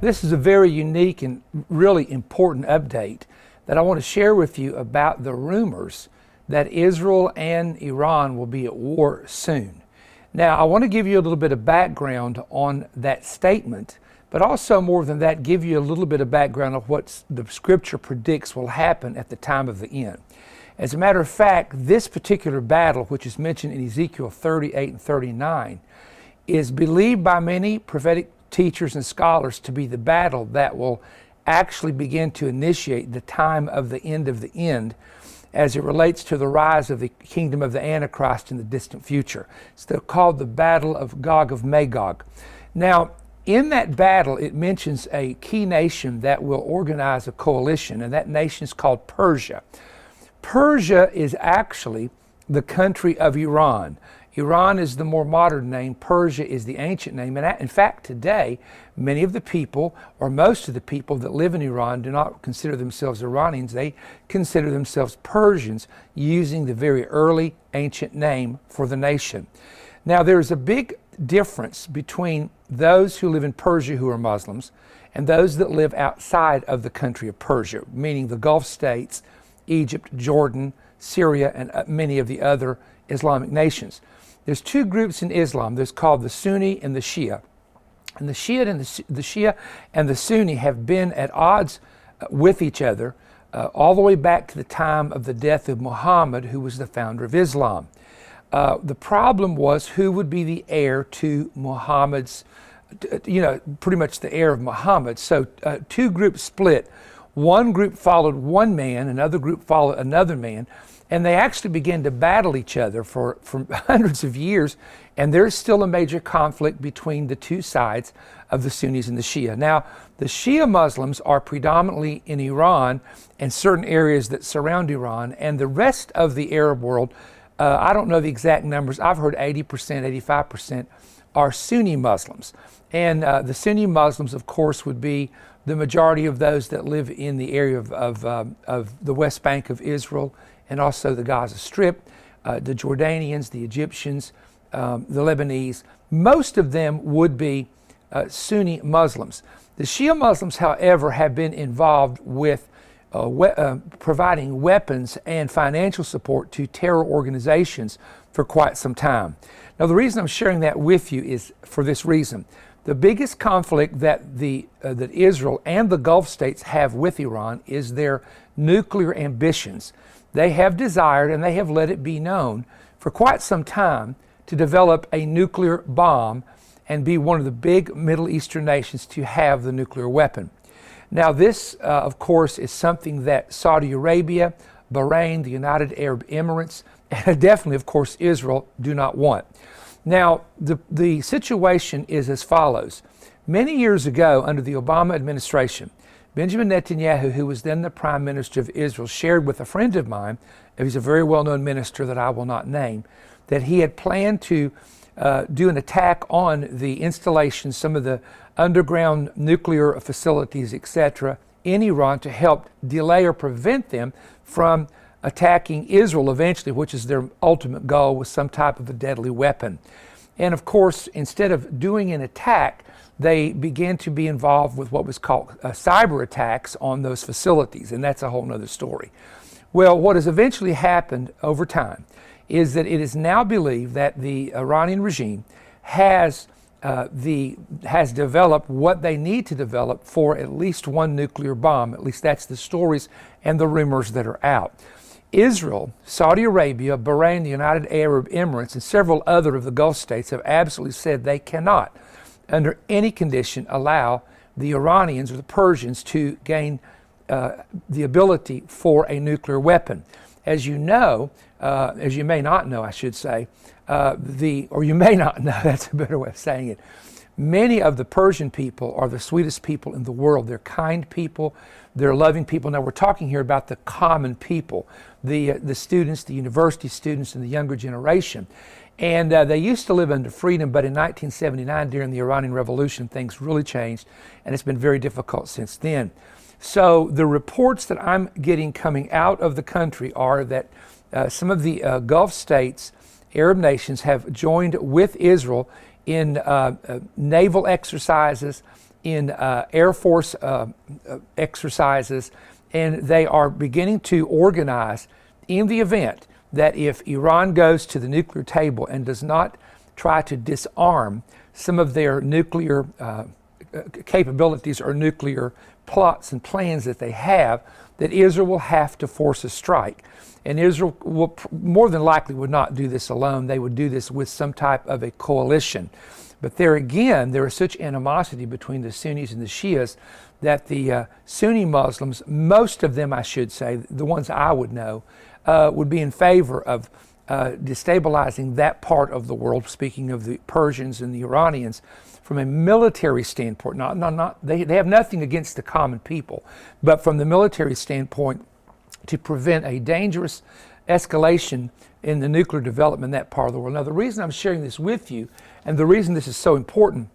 This is a very unique and really important update that I want to share with you about the rumors that Israel and Iran will be at war soon. Now, I want to give you a little bit of background on that statement, but also more than that, give you a little bit of background of what the scripture predicts will happen at the time of the end. As a matter of fact, this particular battle, which is mentioned in Ezekiel 38 and 39, is believed by many prophetic teachers and scholars to be the battle that will actually begin to initiate the time of the end as it relates to the rise of the kingdom of the Antichrist in the distant future. It's called the Battle of Gog of Magog. Now, in that battle, it mentions a key nation that will organize a coalition, and that nation is called Persia. Persia is actually the country of Iran. Iran is the more modern name. Persia is the ancient name. And in fact, today, many of the people, or most of the people that live in Iran, do not consider themselves Iranians. They consider themselves Persians, using the very early ancient name for the nation. Now, there's a big difference between those who live in Persia who are Muslims and those that live outside of the country of Persia, meaning the Gulf states, Egypt, Jordan, Syria, and many of the other Islamic nations. There's two groups in Islam. There's called the Sunni and the Shia. And the Shia and the Sunni have been at odds with each other all the way back to the time of the death of Muhammad, who was the founder of Islam. The problem was who would be the heir to Muhammad's, pretty much the heir of Muhammad. So two groups split. One group followed one man, another group followed another man, and they actually began to battle each other for hundreds of years, and there's still a major conflict between the two sides of the Sunnis and the Shia. Now, the Shia Muslims are predominantly in Iran and certain areas that surround Iran, and the rest of the Arab world, I don't know the exact numbers, I've heard 80%, 85% are Sunni Muslims. And the Sunni Muslims, of course, would be the majority of those that live in the area of the West Bank of Israel and also the Gaza Strip, the Jordanians, the Egyptians, the Lebanese. Most of them would be Sunni Muslims. The Shia Muslims, however, have been involved with providing weapons and financial support to terror organizations for quite some time. Now, the reason I'm sharing that with you is for this reason. The biggest conflict that Israel and the Gulf states have with Iran is their nuclear ambitions. They have desired, and they have let it be known for quite some time, to develop a nuclear bomb and be one of the big Middle Eastern nations to have the nuclear weapon. Now, this, of course, is something that Saudi Arabia, Bahrain, the United Arab Emirates, and definitely, of course, Israel do not want. Now, the situation is as follows. Many years ago, under the Obama administration, Benjamin Netanyahu, who was then the Prime Minister of Israel, shared with a friend of mine, he's a very well-known minister that I will not name, that he had planned to do an attack on the installations, some of the underground nuclear facilities, etc., in Iran to help delay or prevent them from attacking Israel eventually, which is their ultimate goal, with some type of a deadly weapon. And of course, instead of doing an attack, they began to be involved with what was called cyber attacks on those facilities, and that's a whole nother story. Well, what has eventually happened over time is that it is now believed that the Iranian regime has developed what they need to develop for at least one nuclear bomb. At least that's the stories and the rumors that are out. Israel, Saudi Arabia, Bahrain, the United Arab Emirates, and several other of the Gulf states have absolutely said they cannot, under any condition, allow the Iranians or the Persians to gain the ability for a nuclear weapon. As you know, as you may not know, I should say, or you may not know, that's a better way of saying it, many of the Persian people are the sweetest people in the world. They're kind people, they're loving people. Now, we're talking here about the common people, the students, the university students, and the younger generation. And they used to live under freedom, but in 1979, during the Iranian Revolution, things really changed, and it's been very difficult since then. So the reports that I'm getting coming out of the country are that some of the Gulf states, Arab nations, have joined with Israel in naval exercises, in Air Force exercises, and they are beginning to organize in the event that if Iran goes to the nuclear table and does not try to disarm some of their nuclear capabilities or nuclear plots and plans that they have, that Israel will have to force a strike. And Israel will more than likely would not do this alone. They would do this with some type of a coalition. But there again, there is such animosity between the Sunnis and the Shias that the Sunni Muslims, most of them I should say, the ones I would know, would be in favor of destabilizing that part of the world, speaking of the Persians and the Iranians, from a military standpoint. They have nothing against the common people, but from the military standpoint, to prevent a dangerous escalation in the nuclear development in that part of the world. Now, the reason I'm sharing this with you, and the reason this is so important,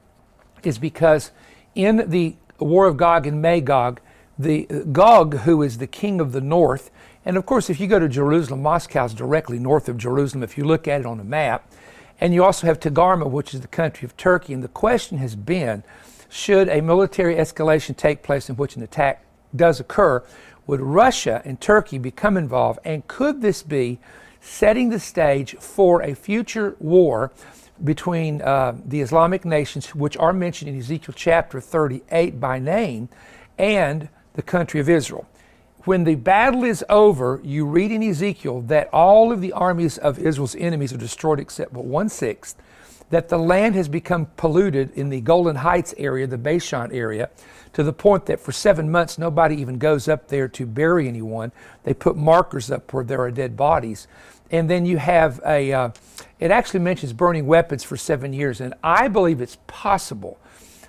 is because in the War of Gog and Magog, the Gog, who is the king of the north, and of course, if you go to Jerusalem, Moscow is directly north of Jerusalem, if you look at it on a map, and you also have Togarmah, which is the country of Turkey, and the question has been, should a military escalation take place in which an attack does occur, would Russia and Turkey become involved, and could this be setting the stage for a future war between the Islamic nations, which are mentioned in Ezekiel chapter 38 by name, and the country of Israel? When the battle is over, you read in Ezekiel that all of the armies of Israel's enemies are destroyed except but 1/6, that the land has become polluted in the Golden Heights area, the Bashan area, to the point that for 7 months nobody even goes up there to bury anyone. They put markers up where there are dead bodies. And then you have it actually mentions burning weapons for 7 years, and I believe it's possible,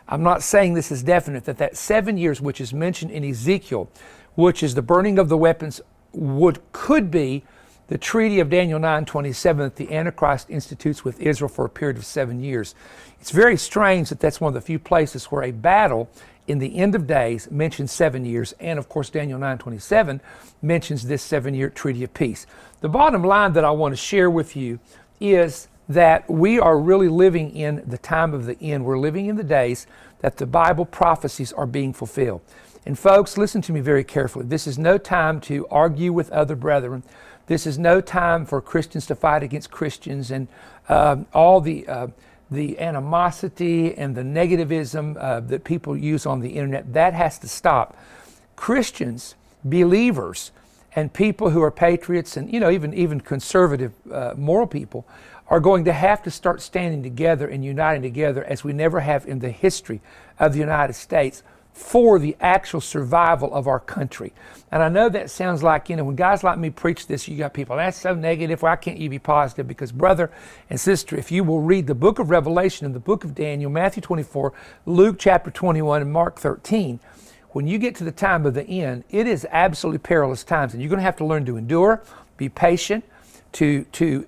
I'm not saying this is definite, that 7 years which is mentioned in Ezekiel, which is the burning of the weapons, could be the treaty of Daniel 9:27 that the Antichrist institutes with Israel for a period of 7 years. It's very strange that that's one of the few places where a battle in the end of days mentions 7 years, and of course Daniel 9:27 mentions this 7-year treaty of peace. The bottom line that I want to share with you is that we are really living in the time of the end. We're living in the days that the Bible prophecies are being fulfilled. And folks, listen to me very carefully. This is no time to argue with other brethren. This is no time for Christians to fight against Christians, and all the animosity and the negativism that people use on the internet. That has to stop. Christians, believers, and people who are patriots, and even conservative moral people, are going to have to start standing together and uniting together as we never have in the history of the United States, for the actual survival of our country. And I know that sounds like, when guys like me preach this, you got people, that's so negative, why can't you be positive? Because brother and sister, if you will read the book of Revelation and the book of Daniel, Matthew 24, Luke chapter 21, and Mark 13, when you get to the time of the end, it is absolutely perilous times, and you're going to have to learn to endure, be patient, to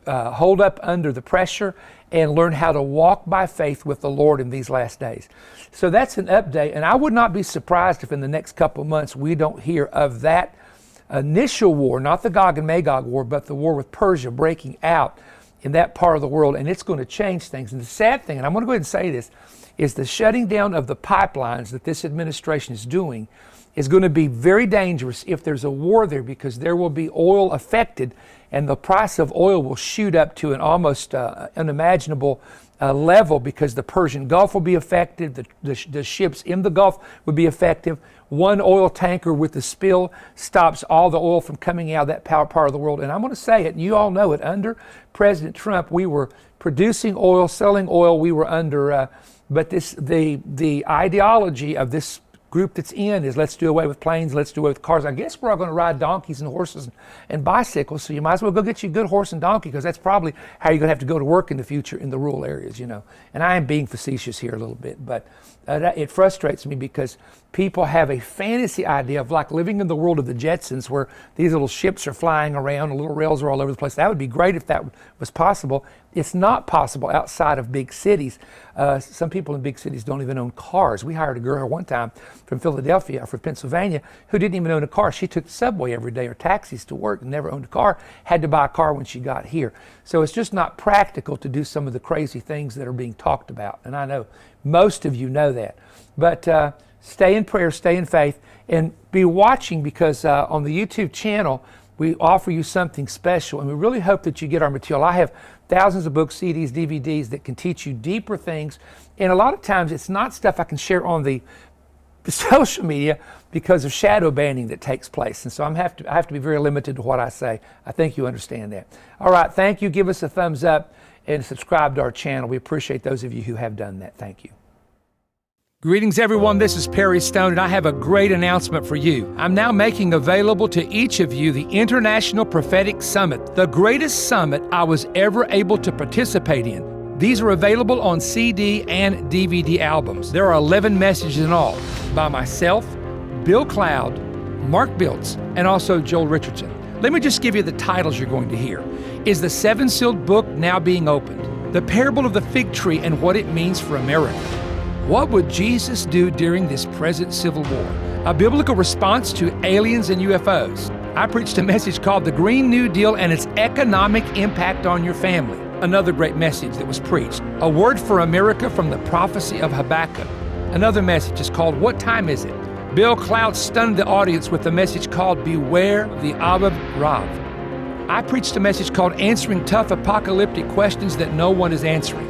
hold up under the pressure, and learn how to walk by faith with the Lord in these last days. So that's an update, and I would not be surprised if in the next couple of months we don't hear of that initial war, not the Gog and Magog war, but the war with Persia breaking out in that part of the world, and it's going to change things. And the sad thing, and I'm going to go ahead and say this, is the shutting down of the pipelines that this administration is doing is going to be very dangerous if there's a war there, because there will be oil affected, and the price of oil will shoot up to an almost unimaginable level, because the Persian Gulf will be affected, the ships in the Gulf would be affected. One oil tanker with the spill stops all the oil from coming out of that part of the world. And I'm going to say it, and you all know it, under President Trump, we were producing oil, selling oil, we were under, but the ideology of this group that's in is, let's do away with planes, let's do away with cars. I guess we're all going to ride donkeys and horses and bicycles, so you might as well go get you a good horse and donkey, because that's probably how you're going to have to go to work in the future in the rural areas, And I am being facetious here a little bit, but it frustrates me, because people have a fantasy idea of like living in the world of the Jetsons, where these little ships are flying around and little rails are all over the place. That would be great if that was possible. It's not possible outside of big cities. Some people in big cities don't even own cars. We hired a girl one time from Philadelphia or from Pennsylvania who didn't even own a car. She took the subway every day or taxis to work and never owned a car, had to buy a car when she got here. So it's just not practical to do some of the crazy things that are being talked about. And I know most of you know that. But stay in prayer, stay in faith, and be watching, because on the YouTube channel, we offer you something special, and we really hope that you get our material. I have thousands of books, CDs, DVDs that can teach you deeper things. And a lot of times it's not stuff I can share on the social media because of shadow banning that takes place. And so I have to be very limited to what I say. I think you understand that. All right, thank you. Give us a thumbs up and subscribe to our channel. We appreciate those of you who have done that. Thank you. Greetings, everyone. This is Perry Stone, and I have a great announcement for you. I'm now making available to each of you the International Prophetic Summit, the greatest summit I was ever able to participate in. These are available on CD and DVD albums. There are 11 messages in all by myself, Bill Cloud, Mark Biltz, and also Joel Richardson. Let me just give you the titles you're going to hear. Is the Seven-Sealed Book Now Being Opened? The Parable of the Fig Tree and What It Means for America. What would Jesus do during this present civil war? A biblical response to aliens and UFOs. I preached a message called The Green New Deal and its economic impact on your family. Another great message that was preached. A word for America from the prophecy of Habakkuk. Another message is called What Time Is It? Bill Cloud stunned the audience with a message called Beware the Aviv Rav. I preached a message called Answering Tough Apocalyptic Questions That No One is Answering.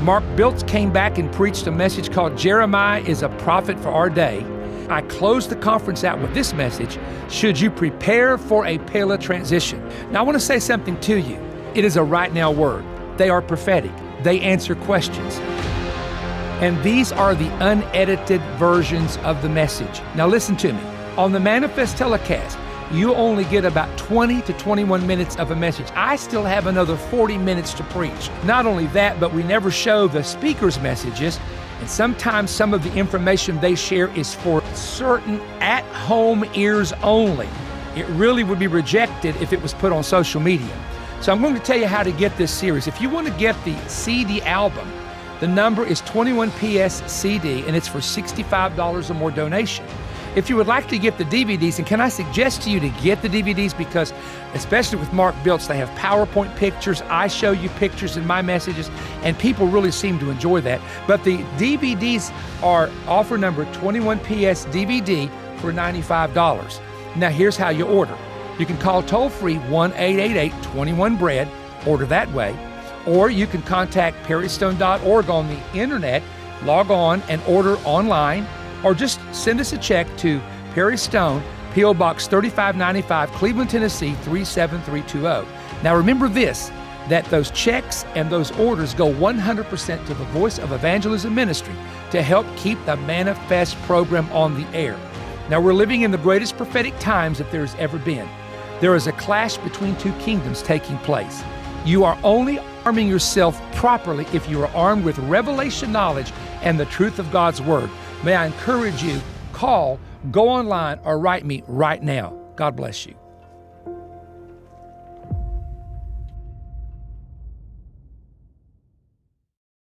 Mark Biltz came back and preached a message called Jeremiah is a Prophet for Our Day. I closed the conference out with this message, Should You Prepare for a Pele Transition? Now I want to say something to you. It is a right now word. They are prophetic. They answer questions. And these are the unedited versions of the message. Now listen to me. On the Manifest telecast, you only get about 20 to 21 minutes of a message. I still have another 40 minutes to preach. Not only that, but we never show the speaker's messages, and sometimes some of the information they share is for certain at-home ears only. It really would be rejected if it was put on social media. So I'm going to tell you how to get this series. If you want to get the CD album, the number is 21PS CD, and it's for $65 or more donation. If you would like to get the DVDs, and can I suggest to you to get the DVDs, because especially with Mark Biltz, they have PowerPoint pictures. I show you pictures in my messages, and people really seem to enjoy that. But the DVDs are offer number 21PS DVD for $95. Now here's how you order. You can call toll-free 1-888-21-BREAD, order that way, or you can contact perrystone.org on the internet, log on and order online, or just send us a check to Perry Stone, P.O. Box 3595, Cleveland, Tennessee 37320. Now remember this, that those checks and those orders go 100% to the Voice of Evangelism Ministry to help keep the Manifest program on the air. Now we're living in the greatest prophetic times that there's ever been. There is a clash between two kingdoms taking place. You are only arming yourself properly if you are armed with revelation knowledge and the truth of God's Word. May I encourage you, call, go online, or write me right now. God bless you.